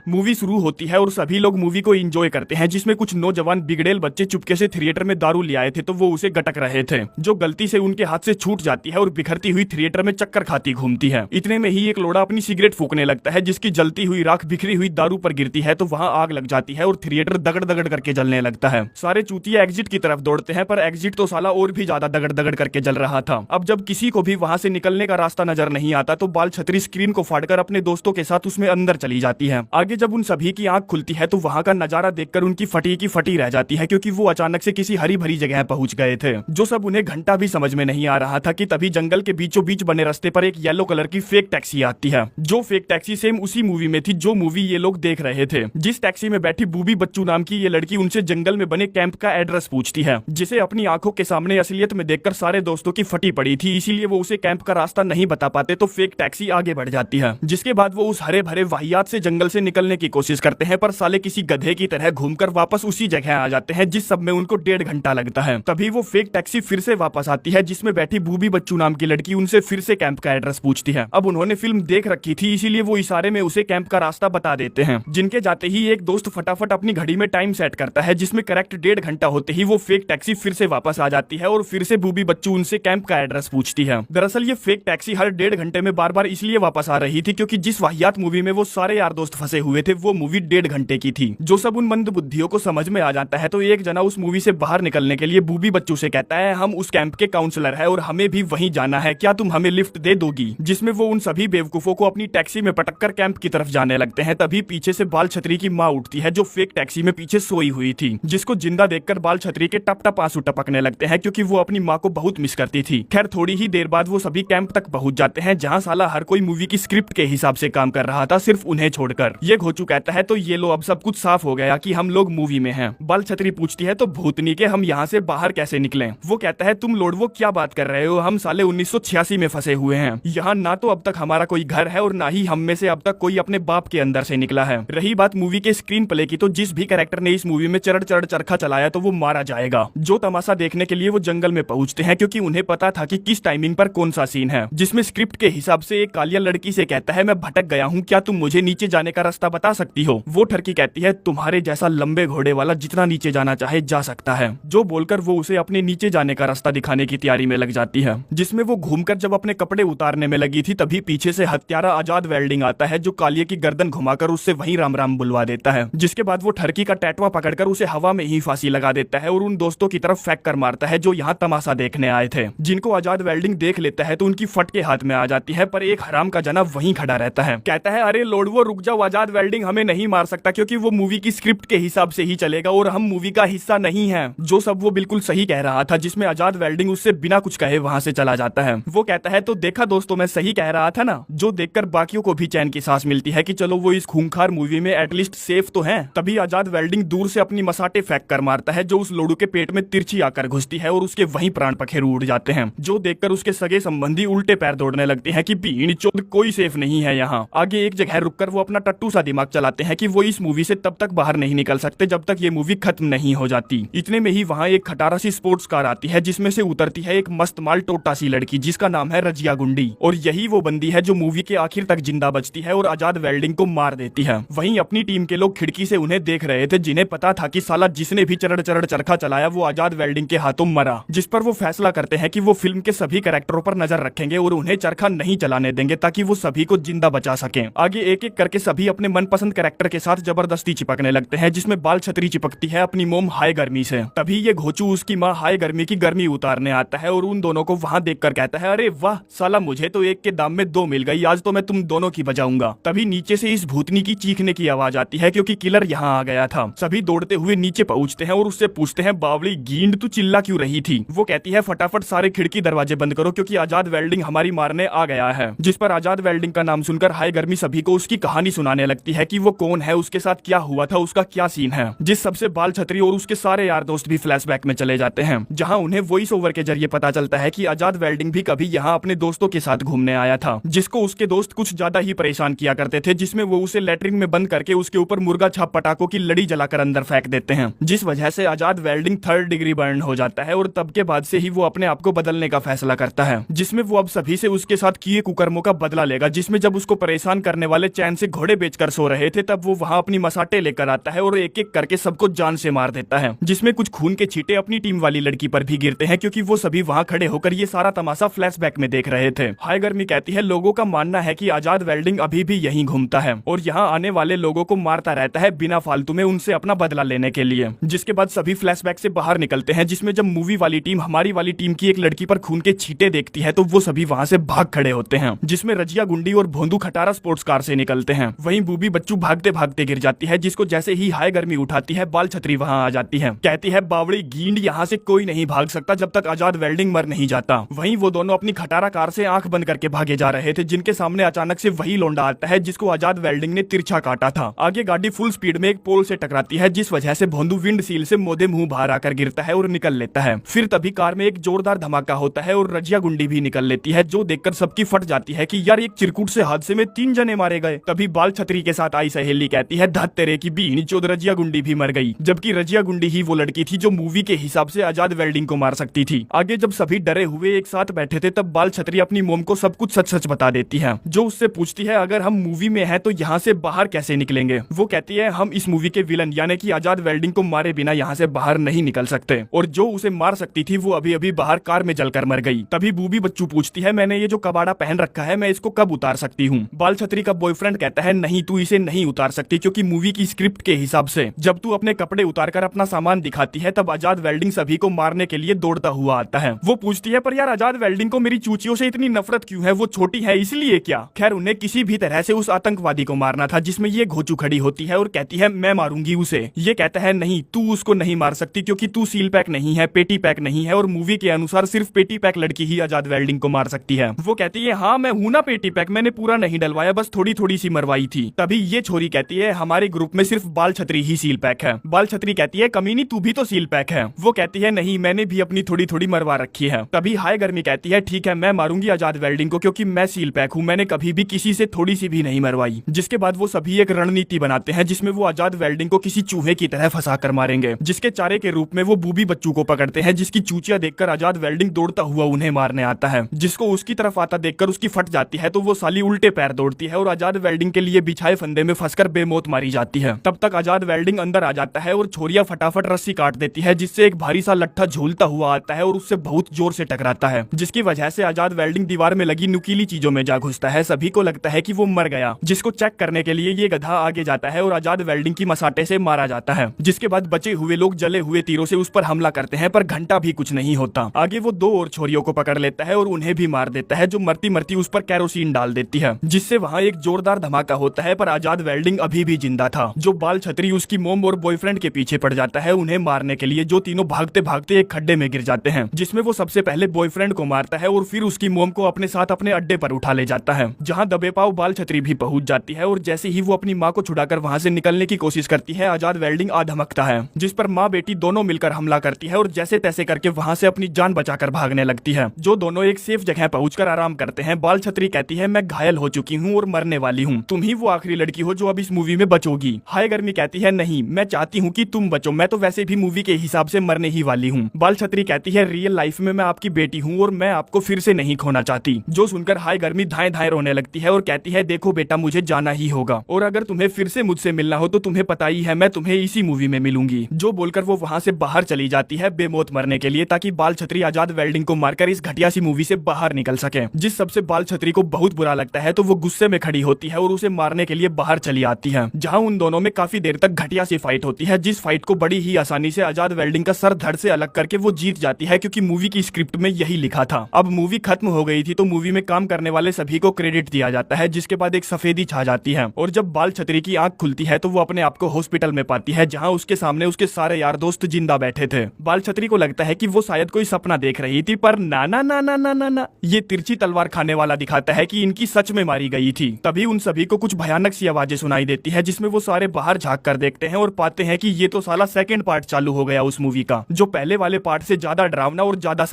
Movie शुरू होती है और सभी लोग मूवी को एंजॉय करते हैं, जिसमें कुछ नौजवान बिगड़ेल बच्चे चुपके से थिएटर में दारू ले आए थे तो वो उसे गटक रहे थे, जो गलती से उनके हाथ से छूट जाती है और बिखरती हुई थिएटर में चक्कर खाती घूमती है। इतने में ही एक लोड़ा अपनी सिगरेट फूकने लगता है, जिसकी जलती हुई राख बिखरी हुई दारू पर गिरती है तो वहां आग लग जाती है और थिएटर दगड़ दगड़ करके जलने लगता है। सारे चूतिया एग्जिट की तरफ दौड़ते हैं, पर एग्जिट तो साला और भी ज्यादा दगड़ दगड़ करके जल रहा था। अब जब किसी को भी वहां से निकलने का रास्ता नजर नहीं आता तो बाल छतरी स्क्रीन को फाड़कर अपने दोस्तों के साथ उसमें अंदर चली जाती है। आगे जब उन सभी की आंख खुलती है तो वहां का नजारा देखकर उनकी फटी की फटी रह जाती है, क्योंकि वो अचानक से किसी हरी भरी जगह पहुंच गए थे, जो सब उन्हें घंटा भी समझ में नहीं आ रहा था कि तभी जंगल के बीचों बीच बने रास्ते पर एक येलो कलर की फेक टैक्सी आती है, जो फेक टैक्सी सेम उसी मूवी में थी जो मूवी ये लोग देख रहे थे। जिस टैक्सी में बैठी बूबी बच्चू नाम की ये लड़की उनसे जंगल में बने कैंप का एड्रेस पूछती है, जिसे अपनी आंखों के सामने असलियत में देखकर सारे दोस्तों की फटी पड़ी थी, इसीलिए वो उसे कैंप का रास्ता नहीं बता पाते तो फेक टैक्सी आगे बढ़ जाती है। जिसके बाद वो उस हरे भरे वाहियात से जंगल से निकलने की कोशिश करते हैं, पर साले किसी गधे की तरह घूमकर वापस उसी जगह आ जाते हैं जिस सब में उनको 1.5 घंटा लगता है। तभी वो फेक टैक्सी फिर से वापस आती है, जिसमें बैठी बूबी बच्चू नाम की लड़की उनसे फिर से कैंप का एड्रेस पूछती है। अब उन्होंने फिल्म देख रखी थी, इसीलिए वो इशारे में उसे कैंप का रास्ता बता देते हैं। जिनके जाते ही एक दोस्त फटाफट अपनी घड़ी में टाइम सेट करता है, जिसमें करेक्ट 1.5 घंटा होते ही वो फेक टैक्सी फिर से वापस आ जाती है और फिर से बूबी बच्चू उनसे कैंप का एड्रेस पूछती है। दरअसल ये फेक टैक्सी हर 1.5 घंटे में बार बार इसलिए वापस आ रही थी क्योंकि जिस वाहियात मूवी में वो सारे यार दोस्त फंसे हुए थे वो मूवी 1.5 घंटे की थी। जो सब उन मंद बुद्धियों को समझ में आ जाता है तो एक जना उस मूवी से बाहर निकलने के लिए बूबी बच्चू से कहता है, हम उस कैंप के काउंसलर है और हमें भी वहीं जाना है, क्या तुम हमें लिफ्ट दे दोगी? जिसमें वो उन सभी बेवकूफों को अपनी टैक्सी में पटककर कैंप की तरफ जाने लगते हैं। तभी पीछे से बाल छतरी की माँ उठती है, जो फेक टैक्सी में पीछे सोई हुई थी, जिसको जिंदा देखकर बाल छतरी के टप टप आंसू टपकने लगते हैं, क्योंकि वो अपनी माँ को बहुत मिस करती थी। खैर थोड़ी ही देर बाद वो सभी कैंप तक पहुंच जाते हैं, जहाँ साला हर कोई मूवी की स्क्रिप्ट के हिसाब से काम कर रहा था, सिर्फ उन्हें छोड़कर। ये घोचू कहता है, तो ये लो अब सब कुछ साफ हो गया कि हम लोग मूवी में हैं। बाल छतरी पूछती है, तो भूतनी के हम यहाँ से बाहर कैसे निकलें? वो कहता है, तुम लोड़वो क्या बात कर रहे हो, हम साले 1986 में फंसे हुए हैं। यहाँ ना तो अब तक हमारा कोई घर है और ना ही हम में से अब तक कोई अपने बाप के अंदर से निकला है। रही बात मूवी के स्क्रीन प्ले की, तो जिस भी कैरेक्टर ने इस मूवी में चढ़ चढ़ चरखा चलाया तो वो मारा जाएगा। जो तमाशा देखने के लिए वो जंगल में पहुंचते हैं, क्योंकि उन्हें पता था कि किस टाइमिंग पर कौन सा सीन है। जिसमें स्क्रिप्ट के हिसाब से एक कालिया लड़की से कहता है, मैं भटक गया हूँ, क्या तुम मुझे नीचे जाने का रास्ता बता सकती हो? वो ठरकी कहती है, तुम्हारे जैसा लंबे घोड़े वाला जितना नीचे जाना चाहे जा सकता है। जो बोलकर वो उसे अपने नीचे जाने का रास्ता दिखाने की तैयारी में लग जाती है। जिसमें वो घूमकर जब अपने कपड़े उतारने में लगी थी तभी पीछे से हत्यारा आजाद वेल्डिंग आता है, जो कालिये की गर्दन घुमाकर उससे वहीं राम राम बुलवा देता है। जिसके बाद वो ठरकी का टैटवा पकड़कर उसे हवा में ही फांसी लगा देता है और उन दोस्तों की तरफ फेंक कर मारता है जो यहाँ तमाशा देखने आए थे। जिनको आजाद वेल्डिंग देख लेता है तो उनकी फटके हाथ में आ जाती है, पर एक हराम का जना वहीं खड़ा रहता है। कहता है, अरे लोडवो रुक जाओ, आजाद वेल्डिंग हमें नहीं मार सकता क्योंकि वो मूवी की स्क्रिप्ट के हिसाब से ही चलेगा और हम मूवी का हिस्सा नहीं है। जो सब वो बिल्कुल सही कह रहा था, जिसमें आजाद वेल्डिंग उससे बिना कुछ कहे वहां से चला जाता है। वो कहता है, तो देखा दोस्तों मैं सही कह रहा था ना? जो देखकर बाकियों को भी चैन की सांस मिलती है कि चलो वो इस खूंखार मूवी में एटलीस्ट सेफ तो है। तभी आजाद वेल्डिंग दूर से अपनी मसाटे फेंक कर मारता है, जो उस लोडू के पेट में तिरछी आकर घुसती है और उसके वहीं प्राण पखेरु उड़ जाते हैं। जो देखकर उसके सगे संबंधी उल्टे पैर दौड़ने लगते हैं कि भीड़ चोद कोई सेफ नहीं है यहाँ। आगे एक जगह रुककर वो अपना टट्टू सा दिमाग चलाते हैं कि वो इस मूवी से तब तक बाहर नहीं निकल सकते जब तक ये मूवी खत्म नहीं हो जाती। इतने में ही वहाँ एक खटारा सी स्पोर्ट्स कार आती है, जिसमें से उतरती है एक मस्त माल टोटा सी लड़की, जिसका नाम है रजिया गुंडी, और यही वो बंदी है जो मूवी के आखिर तक जिंदा बचती है और आजाद वेल्डिंग को मार देती है। वहीं अपनी टीम के लोग खिड़की से उन्हें देख रहे थे, जिन्हें पता था कि साला जिसने भी चरण चरण चरखा चलाया वो आजाद वेल्डिंग के हाथों मरा। जिस पर वो फैसला करते हैं कि वो फिल्म के सभी कैरेक्टरों पर नजर रखेंगे और उन्हें चरखा नहीं चलाने देंगे ताकि वो सभी को जिंदा बचा सकें। आगे एक एक करके सभी अपने मनपसंद कैरेक्टर के साथ जबरदस्ती चिपकने लगते हैं, जिसमें बाल छतरी चिपकती है अपनी मोम हाय गर्मी से। तभी ये घोचू उसकी माँ हाय गर्मी की गर्मी उतारने आता है और उन दोनों को वहाँ देखकर कहता है, अरे वाह साला, मुझे तो एक के दाम में दो मिल गई, आज तो मैं तुम दोनों की बजाऊंगा। तभी नीचे से इस भूतनी की चीखने की आवाज आती है, क्योंकि किलर यहाँ आ गया था। सभी दौड़ते हुए नीचे पहुँचते हैं और उससे पूछते हैं, बावली गींड तू चिल्ला क्यों रही थी? वो कहती है, फटाफट सारे खिड़की दरवाजे बंद करो क्योंकि आजाद वेल्डिंग हमारी मारने आ गया है। जिस पर आजाद वेल्डिंग का नाम सुनकर हाय गर्मी सभी को उसकी कहानी सुनाने लगती है कि वो कौन है, उसके साथ क्या हुआ था, उसका क्या सीन है। जिस सबसे बाल छतरी और उसके सारे यार दोस्त भी फ्लैशबैक में चले जाते हैं, जहां उन्हें वॉइस ओवर के जरिए पता चलता है कि आजाद वेल्डिंग भी कभी यहाँ अपने दोस्तों के साथ घूमने आया था, जिसको उसके दोस्त कुछ ज्यादा ही परेशान किया करते थे, जिसमें वो उसे लेटरिन में बंद करके उसके ऊपर मुर्गा छाप पटाखों की लड़ी जलाकर अंदर फेंक देते हैं, जिस वजह से आजाद वेल्डिंग 3rd डिग्री बर्न हो जाता है और तब के बाद से ही वो अपने आप को बदलने का फैसला करता है, जिसमें वो अब सभी से उसके साथ किए कुकर्मों का बदला लेगा। जिसमें जब उसको परेशान करने वाले चैन से घोड़े बेचकर सो रहे थे तब वो वहाँ अपनी मसाटे लेकर आता है और एक एक करके सबको जान से मार देता है, जिसमें कुछ खून के छींटे अपनी टीम वाली लड़की पर भी गिरते हैं क्योंकि वो सभी वहाँ खड़े होकर ये सारा तमाशा फ्लैशबैक में देख रहे थे। हाय गर्मी कहती है लोगों का मानना है कि आजाद वेल्डिंग अभी भी यहीं घूमता है और यहाँ आने वाले लोगों को मारता रहता है बिना फालतू में उनसे अपना बदला लेने के लिए। जिसके बाद सभी फ्लैशबैक से बाहर निकलते हैं, जिसमें जब मूवी वाली टीम हमारी वाली टीम की एक लड़की पर खून के छींटे देखती है तो वो सभी वहाँ से भाग खड़े होते हैं, जिसमें रजिया गुंडी और भोंदू खटारा स्पोर्ट्स कार से निकलते हैं। वहीं बूबी बच्चू भागते भागते गिर जाती है, जिसको जैसे ही हाय गर्मी उठाती है बाल छतरी वहाँ आ जाती है, कहती है बावड़ी गींड यहाँ से कोई नहीं भाग सकता जब तक आजाद वेल्डिंग मर नहीं जाता। वहीं वो दोनों अपनी खटारा कार से आंख बंद करके भागे जा रहे थे, जिनके सामने अचानक से वही लोंडा आता है जिसको आजाद वेल्डिंग ने तिरछा काटा था। आगे गाड़ी फुल स्पीड में एक पोल से टकराती है, जिस वजह से भोंदू विंड सील से मोदे मुंह बाहर आकर गिरता है और निकल लेता है। फिर तभी कार में एक जोरदार धमाका होता है और रजिया गुंडी भी निकल लेती है, जो देखकर सबकी फट जाती है कि यार एक चिरकुट से हादसे में 3 जने मारे गए। तभी बाल छतरी के साथ आई सहेली कहती है धत तेरे की बीन चोद रजिया गुंडी भी मर गई, जबकि रजिया गुंडी ही वो लड़की थी जो मूवी के हिसाब से आजाद वेल्डिंग को मार सकती थी। आगे जब सभी डरे हुए एक साथ बैठे थे तब बाल छतरी अपनी मोम को सब कुछ सच सच बता देती है, जो उससे पूछती है अगर हम मूवी में हैं तो यहाँ से बाहर कैसे निकलेंगे। वो कहती है हम इस मूवी के विलन यानी कि आजाद वेल्डिंग को मारे बिना यहाँ से बाहर नहीं निकल सकते, और जो उसे मार सकती थी वो अभी अभी बाहर कार में जलकर मर गई। तभी बूबी बच्चू पूछती है मैंने ये जो कबाड़ा पहन रखा है मैं इसको कब उतार सकती हूँ। बाल छतरी का बॉयफ्रेंड कहता है नहीं तू इसे नहीं उतार सकती, क्योंकि मूवी की स्क्रिप्ट के हिसाब से जब तू अपने कपड़े उतारकर अपना सामान दिखाती है तब आजाद वेल्डिंग सभी को मारने के लिए दौड़ता हुआ आता है। वो पूछती है पर यार आजाद वेल्डिंग को मेरी चूचियों से इतनी नफरत क्यों है, वो छोटी है इसलिए क्या। खैर उन्हें किसी भी तरह से उस आतंकवादी को मारना था जिसमें ये घोचू खड़ी होती है और कहती है मैं मारूंगी उसे। ये कहता है नहीं तू उसको नहीं मार सकती क्योंकि तू सील पैक नहीं है, पेटी पैक नहीं है, और मूवी के अनुसार सिर्फ पेटी पैक लड़की ही आजाद वेल्डिंग को मार सकती है। वो कहती है हाँ मैं हूं ना पेटी पैक, मैंने पूरा नहीं डलवाया बस थोड़ी थोड़ी सी मरवाई थी। तभी ये छोरी कहती है हमारे ग्रुप में सिर्फ बाल छतरी ही सील पैक है। बाल छतरी कहती है कमीनी तू भी तो सील पैक है। वो कहती है नहीं मैंने भी अपनी थोड़ी थोड़ी मरवा रखी है। तभी हाय गर्मी कहती है ठीक है मैं मारूंगी आजाद वेल्डिंग को क्योंकि मैं सील पैक हूँ, मैंने कभी भी किसी से थोड़ी सी भी नहीं मरवाई। जिसके बाद वो सभी एक रणनीति बनाते हैं जिसमें वो आजाद वेल्डिंग को किसी चूहे की तरह फंसा कर मारेंगे, जिसके चारे के रूप में वो बूबी बच्चू को पकड़ते हैं, जिसकी चूचिया देखकर आजाद वेल्डिंग दौड़ता हुआ उन्हें मारने आता है, जिसको उसकी तरफ आता देखकर उसकी फट जाती है तो वो साली उल्टे पैर दौड़ती है और आजाद वेल्डिंग के लिए बिछाए फंदे में फंसकर बेमौत मारी जाती है। तब तक आजाद वेल्डिंग अंदर आ जाता है और छोरिया फटाफट रस्सी काट देती है, जिससे एक भारी सा लट्ठा झूलता हुआ आता है और उससे बहुत जोर से टकराता है, जिसकी वजह से आजाद वेल्डिंग दीवार में लगी नुकीली चीजों में जा घुसता है। सभी को लगता है कि वो मर गया, जिसको चेक करने के लिए ये गधा आगे जाता है और आजाद वेल्डिंग की मसाटे से मारा जाता है। जिसके बाद बचे हुए लोग जले हुए तीरों से उस पर हमला करते हैं पर घंटा भी कुछ नहीं होता। आगे वो 2 और छोरियों को पकड़ लेता है और उन्हें भी मार देता है, जो मरती मरती उस पर कैरोसिन डाल देती है, जिससे वहाँ एक जोरदार धमाका होता है। पर आजाद वेल्डिंग अभी भी जिंदा था। जो बाल छतरी उसकी मोम और बॉयफ्रेंड के पीछे पड़ जाता है उन्हें मारने के लिए, जो तीनों भागते भागते एक खड्डे में गिर जाते हैं, जिसमें वो सबसे पहले बॉयफ्रेंड को मारता है और फिर उसकी मोम को अपने साथ अपने अड्डे पर उठा ले जाता है, जहाँ दबे पाव बाल छतरी भी पहुंच जाती है। और जैसे ही वो अपनी माँ को छुड़ाकर वहाँ से निकलने की कोशिश करती है आजाद वेल्डिंग आ धमकता है, जिस पर माँ बेटी दोनों मिलकर हमला करती है और जैसे तैसे करके वहाँ से अपनी जान बचाकर भागने लगती है। जो दोनों एक सेफ जगह पहुंचकर आराम करते हैं। बाल छतरी कहती है मैं घायल हो चुकी हूँ और मरने वाली हूँ, तुम ही वो आखिरी लड़की हो जो अब इस मूवी में बचोगी। हाय गर्मी कहती है नहीं मैं चाहती हूँ कि तुम बचो, मैं तो वैसे भी मूवी के हिसाब से मरने ही वाली हूँ। बाल छतरी कहती है रियल लाइफ में मैं आपकी बेटी हूँ और मैं आपको फिर से नहीं खोना चाहती। जो सुनकर हाय गर्मी धाए धाए रोने लगती है और कहती है देखो बेटा मुझे जाना ही होगा और अगर तुम्हें फिर से मुझसे मिलना हो तो तुम्हें पता ही है मैं तुम्हें इसी मूवी में मिलूंगी। जो बोलकर वो वहाँ से बाहर चली जाती है बेमौत मरने के लिए, ताकि बाल छतरी आजाद वेल्डिंग को मारकर इस घटिया सी मूवी से बाहर निकल सके। जिस सबसे बाल छतरी को बहुत बुरा लगता है तो वो गुस्से में खड़ी होती है और उसे मारने के लिए बाहर चली आती है, जहाँ उन दोनों में काफी देर तक घटिया सी फाइट होती है, जिस फाइट को बड़ी ही आसानी से आजाद वेल्डिंग का सर धड़ से अलग करके वो जीत जाती है, क्योंकि मूवी की स्क्रिप्ट में यही लिखा था। अब मूवी खत्म हो गई थी तो मूवी में काम करने वाले सभी को क्रेडिट दिया जाता है, जिसके बाद एक सफेदी छा जाती है और जब बाल छतरी की आंख खुलती है तो वो अपने आप को हॉस्पिटल में पाती है, जहाँ उसके सामने उसके सारे यार दोस्त जिंदा बैठे थे। बाल छतरी को लगता है कि वो शायद कोई सपना देख रही थी, पर ना ना ना ना ना ना ना ये तिरछी तलवार खाने वाला दिखाता है कि इनकी सच में मारी गई थी। तभी उन सभी को कुछ भयानक सी आवाजें सुनाई देती है, जिसमें वो सारे बाहर झांक कर देखते हैं और पाते हैं कि ये तो साला सेकंड पार्ट चालू हो गया उस मूवी का, जो पहले वाले पार्ट से ज्यादा डरावना और ज्यादा